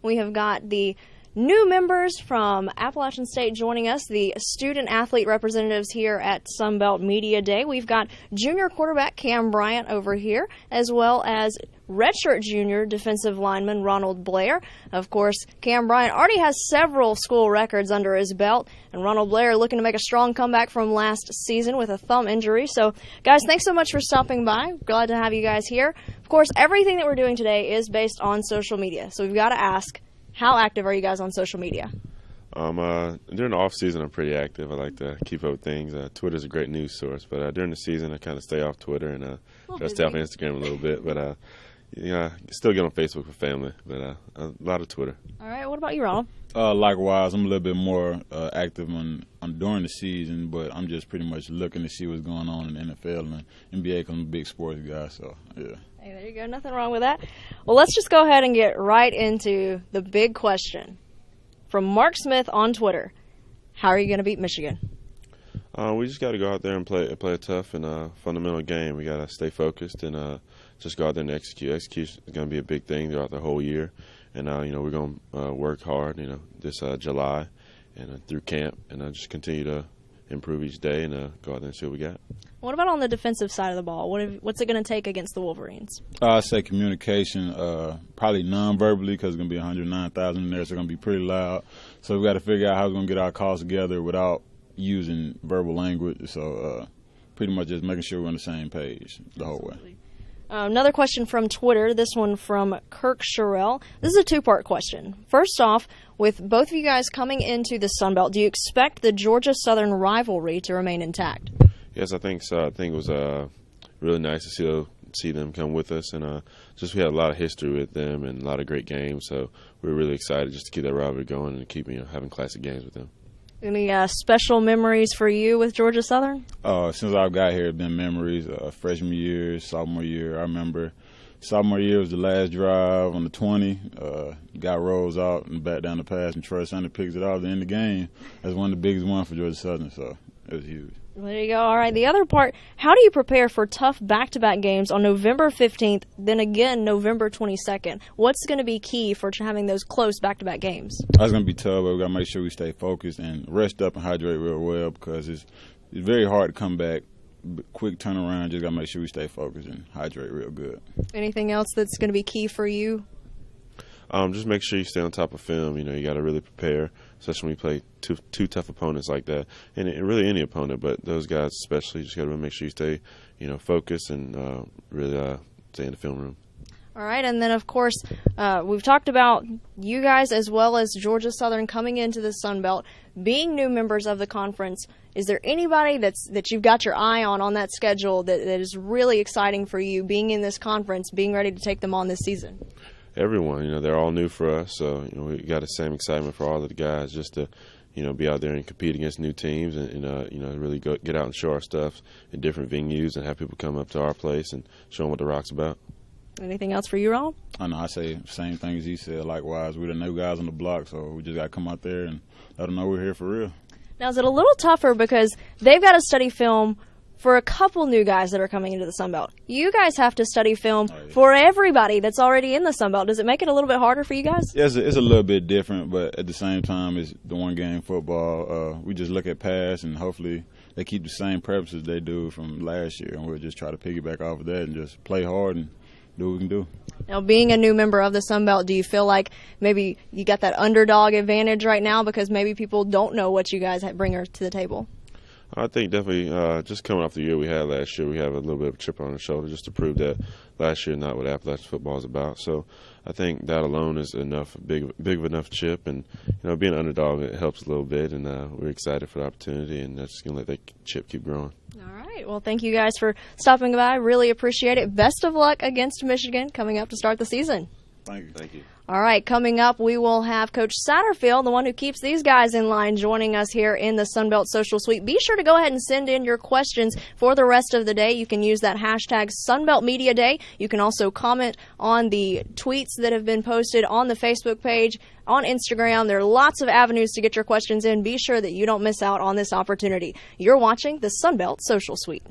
We have got the new members from Appalachian State joining us, the student-athlete representatives here at Sunbelt Media Day. We've got junior quarterback Cam Bryant over here, as well as redshirt junior defensive lineman Ronald Blair. Of course, Cam Bryant already has several school records under his belt, and Ronald Blair looking to make a strong comeback from last season with a thumb injury. So, guys, thanks so much for stopping by. Glad to have you guys here. Of course, everything that we're doing today is based on social media, so we've got to ask, how active are you guys on social media? During the off season, I'm pretty active. I like to keep up with things. Twitter's a great news source, but during the season, I kind of stay off Twitter and try to stay off Instagram a little bit. But still get on Facebook with family, but a lot of Twitter. All right. What about you, Ronald? Likewise, I'm a little bit more active on during the season, but I'm just pretty much looking to see what's going on in the NFL and NBA because I'm a big sports guy. So yeah. Hey, there you go. Nothing wrong with that. Well, let's just go ahead and get right into the big question. From Mark Smith on Twitter, how are you going to beat Michigan? We just got to go out there and play a tough and fundamental game. We got to stay focused and just go out there and execute. Execution is going to be a big thing throughout the whole year. And, we're going to work hard, this July and through camp and just continue to improve each day and go out there and see what we got. What about on the defensive side of the ball? What's it going to take against the Wolverines? I say communication, probably non-verbally because it's going to be 109,000 in there, so it's going to be pretty loud. So we got to figure out how we're going to get our calls together without using verbal language. So pretty much just making sure we're on the same page the whole way. Another question from Twitter, this one from Kirk Sherrill. This is a two-part question. First off, with both of you guys coming into the Sun Belt, do you expect the Georgia-Southern rivalry to remain intact? Yes, I think so. I think it was really nice to see them come with us, and we had a lot of history with them and a lot of great games, so we were really excited just to keep that rivalry going and keep having classic games with them. Any special memories for you with Georgia Southern? Since I've got here, it's been memories. Freshman year, sophomore year. I remember sophomore year was the last drive on the 20. Guy rolls out and back down the pass, and Troy Sander picks it off at the end of the game. That's one of the biggest ones for Georgia Southern, so it was huge. There you go. All right, the other part, how do you prepare for tough back-to-back games on November 15th, then again November 22nd? What's going to be key for having those close back-to-back games? That's going to be tough, but we got to make sure we stay focused and rest up and hydrate real well because it's very hard to come back. Quick turnaround, just got to make sure we stay focused and hydrate real good. Anything else that's going to be key for you? Just make sure you stay on top of film. You got to really prepare, especially when you play two tough opponents like that, and really any opponent, but those guys especially. Just got to really make sure you stay, focused and really stay in the film room. All right, and then of course we've talked about you guys as well as Georgia Southern coming into the Sun Belt, being new members of the conference. Is there anybody that you've got your eye on that schedule that is really exciting for you, being in this conference, being ready to take them on this season? Everyone, they're all new for us, so we got the same excitement for all of the guys just to, be out there and compete against new teams and really get out and show our stuff in different venues and have people come up to our place and show them what the Rock's about. Anything else for you, Ronald? I say the same thing as he said. Likewise, we're the new guys on the block, so we just got to come out there and let them know we're here for real. Now, is it a little tougher because they've got to study film for a couple new guys that are coming into the Sun Belt? You guys have to study film for everybody that's already in the Sun Belt. Does it make it a little bit harder for you guys? Yes, it's a little bit different, but at the same time, it's the one-game football. We just look at pass, and hopefully they keep the same practices they do from last year, and we'll just try to piggyback off of that and just play hard and do what we can do. Now, being a new member of the Sun Belt, do you feel like maybe you got that underdog advantage right now because maybe people don't know what you guys bring to the table? I think definitely just coming off the year we had last year, we have a little bit of a chip on our shoulder just to prove that last year not what Appalachian football is about. So I think that alone is enough, big of enough chip. And, being an underdog, it helps a little bit. And we're excited for the opportunity, and that's just going to let that chip keep growing. All right. Well, thank you guys for stopping by. Really appreciate it. Best of luck against Michigan coming up to start the season. Thank you. Thank you. All right, coming up, we will have Coach Satterfield, the one who keeps these guys in line, joining us here in the Sunbelt Social Suite. Be sure to go ahead and send in your questions for the rest of the day. You can use that hashtag Sunbelt Media Day. You can also comment on the tweets that have been posted on the Facebook page, on Instagram. There are lots of avenues to get your questions in. Be sure that you don't miss out on this opportunity. You're watching the Sunbelt Social Suite.